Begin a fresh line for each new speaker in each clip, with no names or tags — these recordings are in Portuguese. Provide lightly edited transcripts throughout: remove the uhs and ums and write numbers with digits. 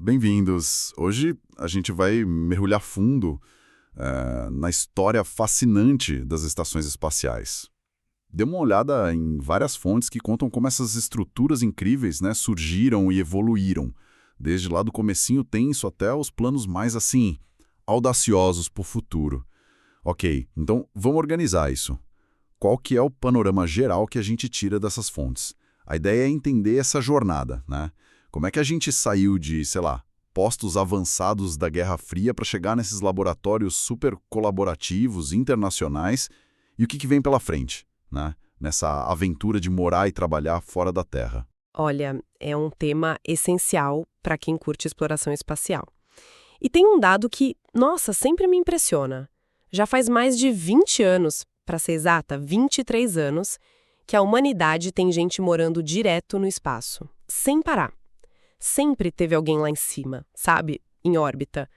bem-vindos. Hoje a gente vai mergulhar fundo na história fascinante das estações espaciais. Dê uma olhada em várias fontes que contam como essas estruturas incríveis, né, surgiram e evoluíram, desde lá do comecinho tenso até os planos mais, assim, audaciosos para o futuro. Ok, então vamos organizar isso. Qual que é o panorama geral que a gente tira dessas fontes? A ideia é entender essa jornada, né? Como é que a gente saiu de, sei lá, postos avançados da Guerra Fria para chegar nesses laboratórios super colaborativos, internacionais, e o que vem pela frente, né? Nessa aventura de morar e trabalhar fora da Terra.
Olha, é um tema essencial para quem curte exploração espacial. E tem um dado que, nossa, sempre me impressiona. Já faz mais de 20 anos, para ser exata, 23 anos, que a humanidade tem gente morando direto no espaço, sem parar. Sempre teve alguém lá em cima, sabe? Em órbita.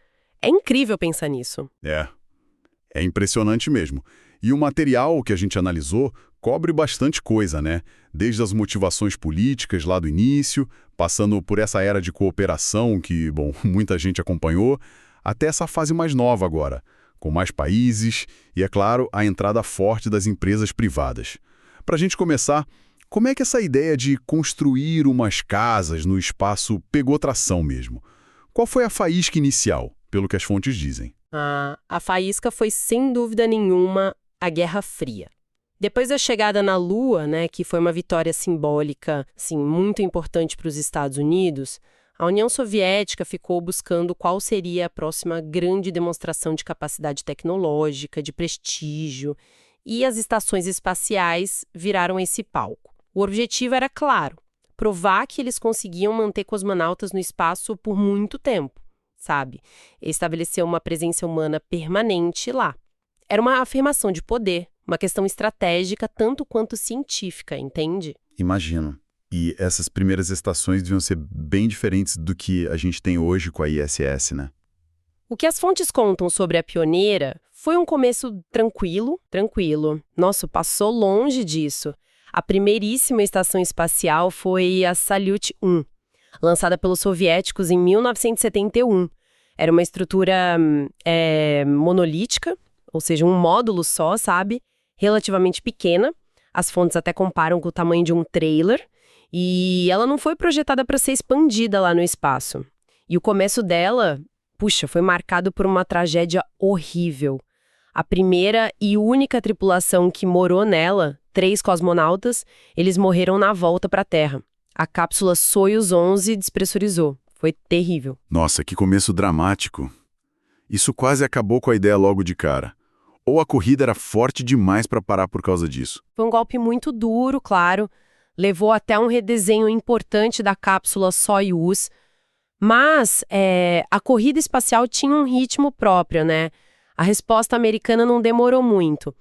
É incrível pensar nisso.
É impressionante mesmo. E o material que a gente analisou cobre bastante coisa, né? Desde as motivações políticas lá do início, passando por essa era de cooperação que, bom, muita gente acompanhou, até essa fase mais nova agora, com mais países e, é claro, a entrada forte das empresas privadas. Para a gente começar, como é que essa ideia de construir umas casas no espaço pegou tração mesmo? Qual foi a faísca inicial, pelo que as fontes dizem?
A faísca foi, sem dúvida nenhuma, a Guerra Fria. Depois da chegada na Lua, né, que foi uma vitória simbólica, assim, muito importante para os Estados Unidos, a União Soviética ficou buscando qual seria a próxima grande demonstração de capacidade tecnológica, de prestígio, e as estações espaciais viraram esse palco. O objetivo era claro, provar que eles conseguiam manter cosmonautas no espaço por muito tempo, sabe? Estabelecer uma presença humana permanente lá. Era uma afirmação de poder, uma questão estratégica tanto quanto científica, entende?
Imagino. E essas primeiras estações deviam ser bem diferentes do que a gente tem hoje com a ISS, né?
O que as fontes contam sobre a pioneira foi um começo tranquilo. Nossa, passou longe disso. A primeiríssima estação espacial foi a Salyut 1, lançada pelos soviéticos em 1971. Era uma estrutura monolítica, ou seja, um módulo só, sabe? Relativamente pequena. As fontes até comparam com o tamanho de um trailer. E ela não foi projetada para ser expandida lá no espaço. E o começo dela, foi marcado por uma tragédia horrível. A primeira e única tripulação que morou nela, 3 cosmonautas, eles morreram na volta para a Terra. A cápsula Soyuz 11 despressurizou. Foi terrível.
Nossa, que começo dramático. Isso quase acabou com a ideia logo de cara. Ou a corrida era forte demais para parar por causa disso?
Foi um golpe muito duro, claro. Levou até um redesenho importante da cápsula Soyuz. Mas a corrida espacial tinha um ritmo próprio, né? A resposta americana não demorou muito.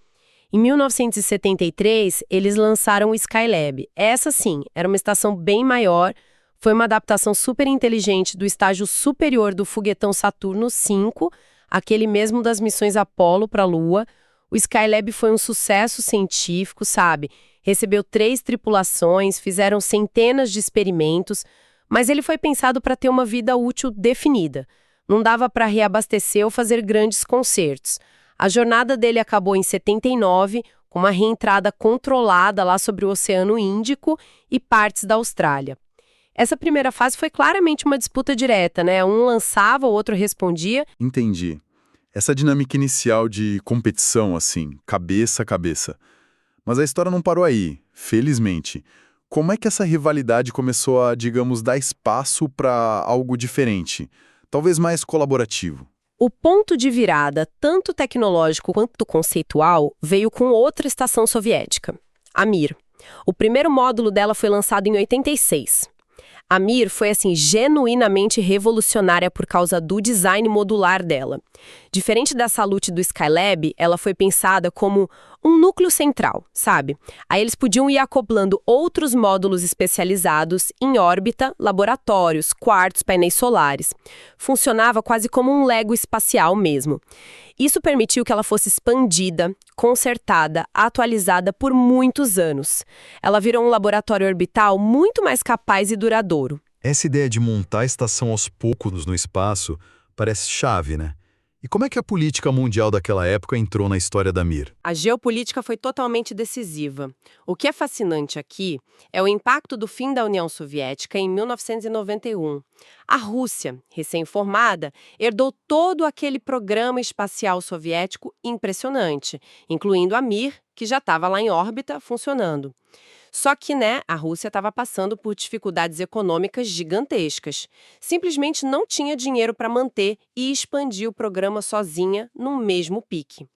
Em 1973, eles lançaram o Skylab. Essa, sim, era uma estação bem maior. Foi uma adaptação super inteligente do estágio superior do foguetão Saturno V, aquele mesmo das missões Apollo para a Lua. O Skylab foi um sucesso científico, sabe? Recebeu 3 tripulações, fizeram centenas de experimentos, mas ele foi pensado para ter uma vida útil definida. Não dava para reabastecer ou fazer grandes concertos. A jornada dele acabou em 79, com uma reentrada controlada lá sobre o Oceano Índico e partes da Austrália. Essa primeira fase foi claramente uma disputa direta, né? Um lançava, o outro respondia.
Entendi. Essa dinâmica inicial de competição, assim, cabeça a cabeça. Mas a história não parou aí, felizmente. Como é que essa rivalidade começou a, digamos, dar espaço para algo diferente? Talvez mais colaborativo.
O ponto de virada, tanto tecnológico quanto conceitual, veio com outra estação soviética, a Mir. O primeiro módulo dela foi lançado em 86. A Mir foi, assim, genuinamente revolucionária por causa do design modular dela. Diferente da Salyut do Skylab, ela foi pensada como um núcleo central, sabe? Aí eles podiam ir acoplando outros módulos especializados em órbita, laboratórios, quartos, painéis solares. Funcionava quase como um Lego espacial mesmo. Isso permitiu que ela fosse expandida, consertada, atualizada por muitos anos. Ela virou um laboratório orbital muito mais capaz e duradouro.
Essa ideia de montar a estação aos poucos no espaço parece chave, né? E como é que a política mundial daquela época entrou na história da Mir?
A geopolítica foi totalmente decisiva. O que é fascinante aqui é o impacto do fim da União Soviética em 1991. A Rússia, recém-formada, herdou todo aquele programa espacial soviético impressionante, incluindo a Mir, que já estava lá em órbita, funcionando. Só que, a Rússia estava passando por dificuldades econômicas gigantescas. Simplesmente não tinha dinheiro para manter e expandir o programa sozinha no mesmo pique.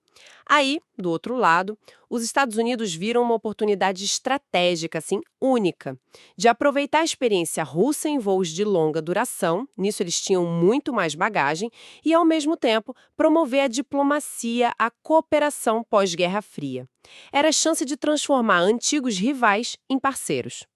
Aí, do outro lado, os Estados Unidos viram uma oportunidade estratégica, assim, única, de aproveitar a experiência russa em voos de longa duração, nisso eles tinham muito mais bagagem, e, ao mesmo tempo, promover a diplomacia, a cooperação pós-Guerra Fria. Era a chance de transformar antigos rivais em parceiros.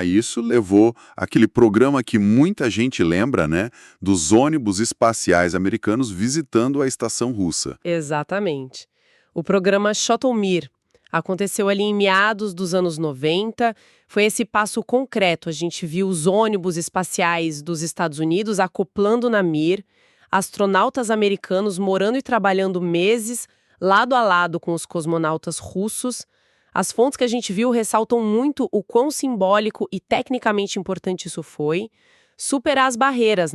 Isso levou aquele programa que muita gente lembra, né? Dos ônibus espaciais americanos visitando a estação russa.
Exatamente. O programa Shuttle Mir aconteceu ali em meados dos anos 90. Foi esse passo concreto. A gente viu os ônibus espaciais dos Estados Unidos acoplando na Mir, astronautas americanos morando e trabalhando meses, lado a lado com os cosmonautas russos. As fontes que a gente viu ressaltam muito o quão simbólico e tecnicamente importante isso foi. Superar as barreiras,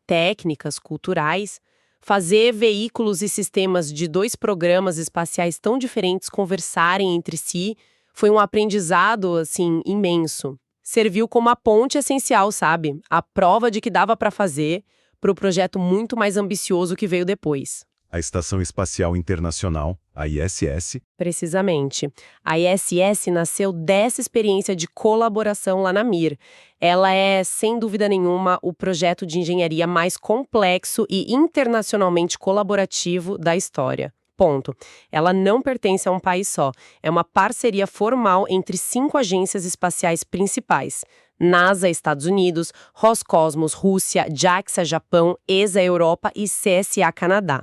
técnicas, culturais. Fazer veículos e sistemas de dois programas espaciais tão diferentes conversarem entre si foi um aprendizado, assim, imenso. Serviu como a ponte essencial, sabe? A prova de que dava para fazer para o projeto muito mais ambicioso que veio depois.
A Estação Espacial Internacional, a ISS.
Precisamente. A ISS nasceu dessa experiência de colaboração lá na Mir. Ela é, sem dúvida nenhuma, o projeto de engenharia mais complexo e internacionalmente colaborativo da história. Ponto. Ela não pertence a um país só. É uma parceria formal entre 5 agências espaciais principais: NASA, Estados Unidos, Roscosmos, Rússia, JAXA, Japão, ESA, Europa e CSA, Canadá.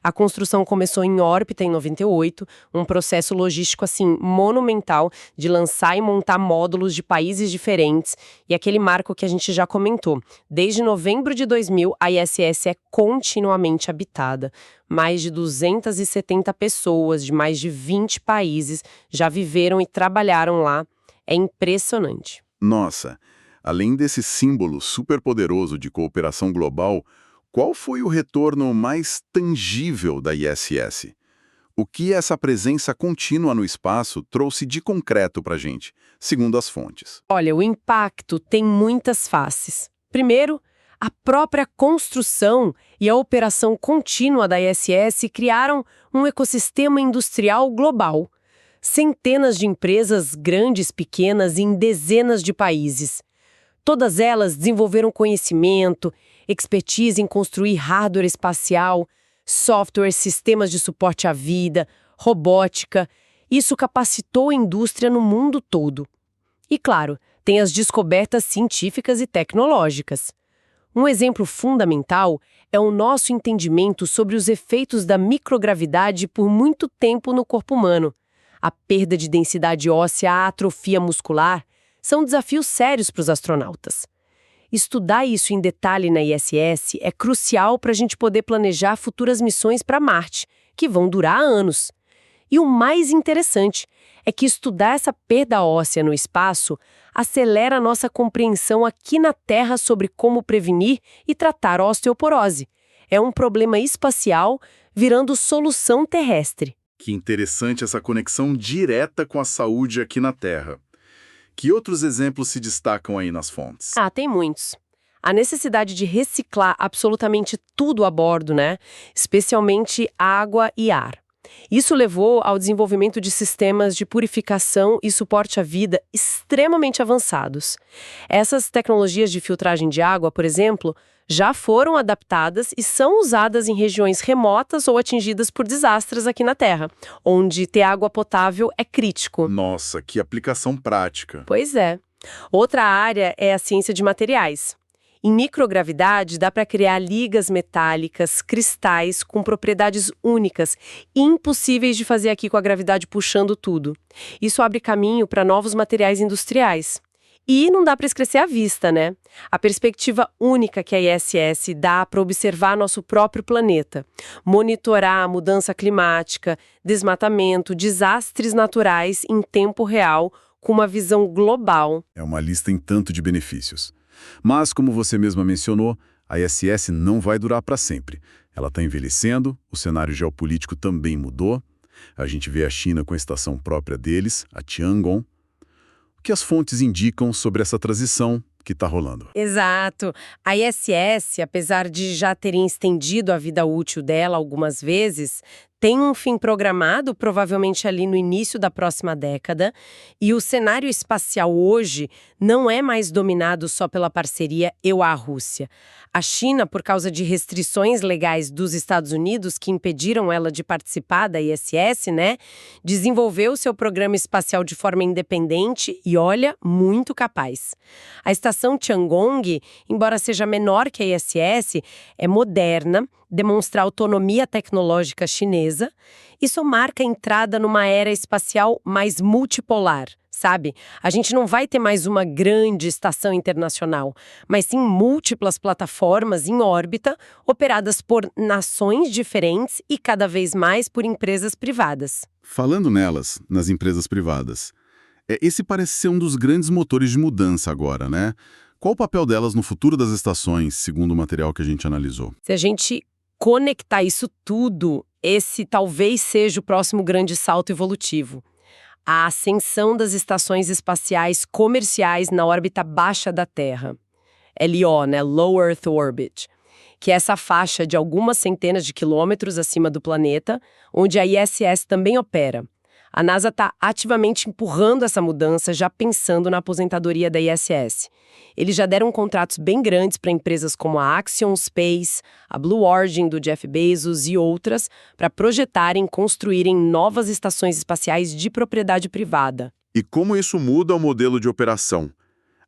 A construção começou em órbita em 98, um processo logístico, assim, monumental de lançar e montar módulos de países diferentes, e aquele marco que a gente já comentou. Desde novembro de 2000, a ISS é continuamente habitada. Mais de 270 pessoas de mais de 20 países já viveram e trabalharam lá. É impressionante.
Nossa, além desse símbolo superpoderoso de cooperação global, qual foi o retorno mais tangível da ISS? O que essa presença contínua no espaço trouxe de concreto para a gente, segundo as fontes?
Olha, o impacto tem muitas faces. Primeiro, a própria construção e a operação contínua da ISS criaram um ecossistema industrial global. Centenas de empresas grandes, pequenas, em dezenas de países. Todas elas desenvolveram conhecimento, expertise em construir hardware espacial, software, sistemas de suporte à vida, robótica. Isso capacitou a indústria no mundo todo. E, claro, tem as descobertas científicas e tecnológicas. Um exemplo fundamental é o nosso entendimento sobre os efeitos da microgravidade por muito tempo no corpo humano. A perda de densidade óssea, a atrofia muscular, são desafios sérios para os astronautas. Estudar isso em detalhe na ISS é crucial para a gente poder planejar futuras missões para Marte, que vão durar anos. E o mais interessante é que estudar essa perda óssea no espaço acelera a nossa compreensão aqui na Terra sobre como prevenir e tratar a osteoporose. É um problema espacial virando solução terrestre.
Que interessante essa conexão direta com a saúde aqui na Terra. Que outros exemplos se destacam aí nas fontes?
Tem muitos. A necessidade de reciclar absolutamente tudo a bordo, Especialmente água e ar. Isso levou ao desenvolvimento de sistemas de purificação e suporte à vida extremamente avançados. Essas tecnologias de filtragem de água, por exemplo, já foram adaptadas e são usadas em regiões remotas ou atingidas por desastres aqui na Terra, onde ter água potável é crítico.
Nossa, que aplicação prática.
Pois é. Outra área é a ciência de materiais. Em microgravidade, dá para criar ligas metálicas, cristais com propriedades únicas, impossíveis de fazer aqui com a gravidade puxando tudo. Isso abre caminho para novos materiais industriais. E não dá para esquecer a vista, né? A perspectiva única que a ISS dá para observar nosso próprio planeta, monitorar a mudança climática, desmatamento, desastres naturais em tempo real, com uma visão global.
É uma lista em tanto de benefícios. Mas, como você mesma mencionou, a ISS não vai durar para sempre. Ela está envelhecendo, o cenário geopolítico também mudou. A gente vê a China com a estação própria deles, a Tiangong. O que as fontes indicam sobre essa transição que está rolando?
Exato. A ISS, apesar de já terem estendido a vida útil dela algumas vezes, tem um fim programado, provavelmente ali no início da próxima década, e o cenário espacial hoje não é mais dominado só pela parceria EU-Rússia. A China, por causa de restrições legais dos Estados Unidos que impediram ela de participar da ISS, né, desenvolveu seu programa espacial de forma independente e, olha, muito capaz. A estação Tiangong, embora seja menor que a ISS, é moderna, demonstra autonomia tecnológica chinesa. Isso marca a entrada numa era espacial mais multipolar, sabe? A gente não vai ter mais uma grande estação internacional, mas sim múltiplas plataformas em órbita, operadas por nações diferentes e cada vez mais por empresas privadas.
Falando nelas, nas empresas privadas, esse parece ser um dos grandes motores de mudança agora, né? Qual o papel delas no futuro das estações, segundo o material que a gente analisou?
Se a gente conectar isso tudo, esse talvez seja o próximo grande salto evolutivo. A ascensão das estações espaciais comerciais na órbita baixa da Terra. LEO, né? Low Earth Orbit. Que é essa faixa de algumas centenas de quilômetros acima do planeta, onde a ISS também opera. A NASA está ativamente empurrando essa mudança, já pensando na aposentadoria da ISS. Eles já deram contratos bem grandes para empresas como a Axiom Space, a Blue Origin do Jeff Bezos e outras, para projetarem e construírem novas estações espaciais de propriedade privada.
E como isso muda o modelo de operação?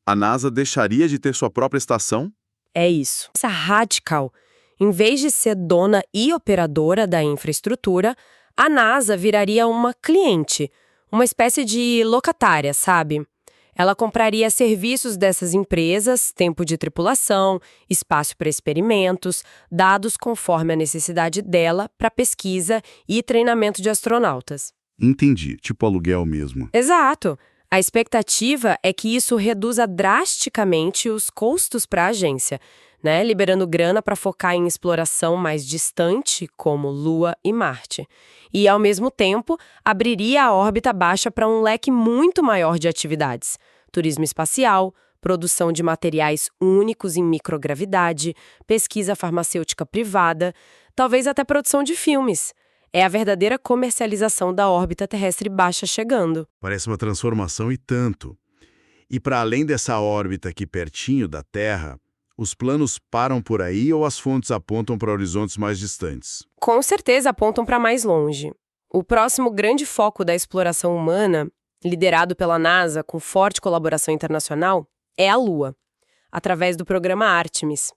A NASA deixaria de ter sua própria estação?
É isso. Essa radical, em vez de ser dona e operadora da infraestrutura, a NASA viraria uma cliente, uma espécie de locatária, sabe? Ela compraria serviços dessas empresas, tempo de tripulação, espaço para experimentos, dados conforme a necessidade dela para pesquisa e treinamento de astronautas.
Entendi, tipo aluguel mesmo.
Exato. A expectativa é que isso reduza drasticamente os custos para a agência, né? Liberando grana para focar em exploração mais distante, como Lua e Marte. E, ao mesmo tempo, abriria a órbita baixa para um leque muito maior de atividades. Turismo espacial, produção de materiais únicos em microgravidade, pesquisa farmacêutica privada, talvez até produção de filmes. É a verdadeira comercialização da órbita terrestre baixa chegando.
Parece uma transformação e tanto. E para além dessa órbita aqui pertinho da Terra, os planos param por aí ou as fontes apontam para horizontes mais distantes?
Com certeza apontam para mais longe. O próximo grande foco da exploração humana, liderado pela NASA com forte colaboração internacional, é a Lua, através do programa Artemis.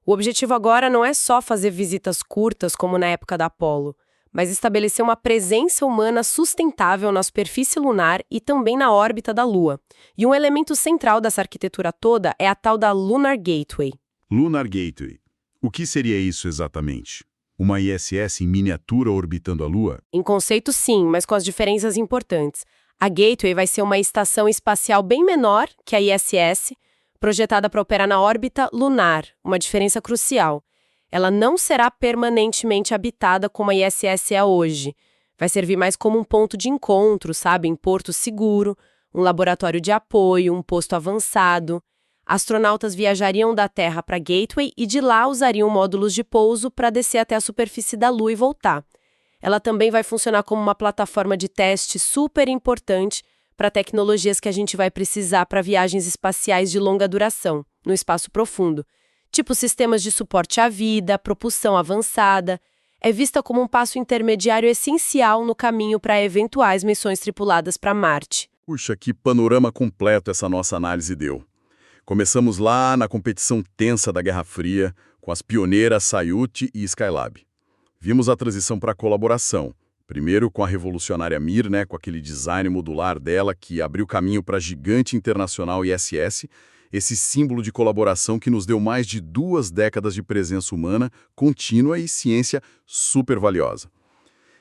O objetivo agora não é só fazer visitas curtas como na época da Apollo, mas estabelecer uma presença humana sustentável na superfície lunar e também na órbita da Lua. E um elemento central dessa arquitetura toda é a tal da Lunar Gateway.
Lunar Gateway. O que seria isso exatamente? Uma ISS em miniatura orbitando a Lua?
Em conceito, sim, mas com as diferenças importantes. A Gateway vai ser uma estação espacial bem menor que a ISS, projetada para operar na órbita lunar, uma diferença crucial. Ela não será permanentemente habitada como a ISS é hoje. Vai servir mais como um ponto de encontro, sabe? Em porto seguro, um laboratório de apoio, um posto avançado. Astronautas viajariam da Terra para a Gateway e de lá usariam módulos de pouso para descer até a superfície da Lua e voltar. Ela também vai funcionar como uma plataforma de teste super importante para tecnologias que a gente vai precisar para viagens espaciais de longa duração, no espaço profundo. Tipo sistemas de suporte à vida, propulsão avançada, é vista como um passo intermediário essencial no caminho para eventuais missões tripuladas para Marte.
Puxa, que panorama completo essa nossa análise deu. Começamos lá na competição tensa da Guerra Fria, com as pioneiras Salyut e Skylab. Vimos a transição para a colaboração, Primeiro com a revolucionária Mir, né, com aquele design modular dela que abriu caminho para a gigante internacional ISS, esse símbolo de colaboração que nos deu mais de 2 décadas de presença humana contínua e ciência super valiosa.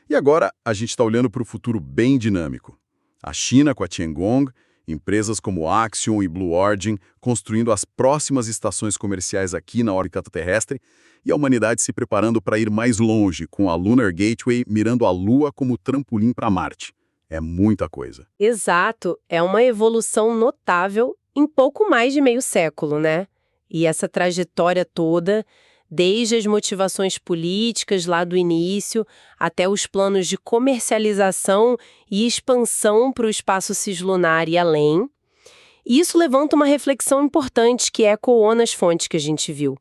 E agora a gente está olhando para o futuro bem dinâmico. A China com a Tiangong, empresas como Axion e Blue Origin construindo as próximas estações comerciais aqui na órbita terrestre, e a humanidade se preparando para ir mais longe, com a Lunar Gateway mirando a Lua como trampolim para Marte. É muita coisa.
Exato, é uma evolução notável em pouco mais de meio século, né? E essa trajetória toda, desde as motivações políticas lá do início, até os planos de comercialização e expansão para o espaço cislunar e além. E isso levanta uma reflexão importante que ecoou nas fontes que a gente viu.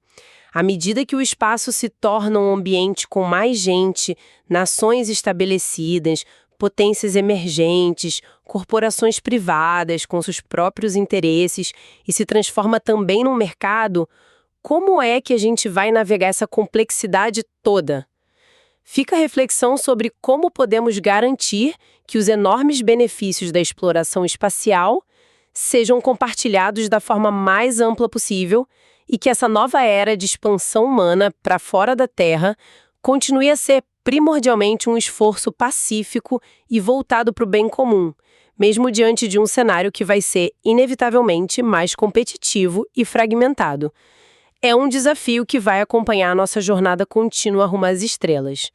À medida que o espaço se torna um ambiente com mais gente, nações estabelecidas, potências emergentes, corporações privadas com seus próprios interesses e se transforma também num mercado, como é que a gente vai navegar essa complexidade toda? Fica a reflexão sobre como podemos garantir que os enormes benefícios da exploração espacial sejam compartilhados da forma mais ampla possível e que essa nova era de expansão humana para fora da Terra continue a ser primordialmente um esforço pacífico e voltado para o bem comum, mesmo diante de um cenário que vai ser inevitavelmente mais competitivo e fragmentado. É um desafio que vai acompanhar a nossa jornada contínua rumo às estrelas.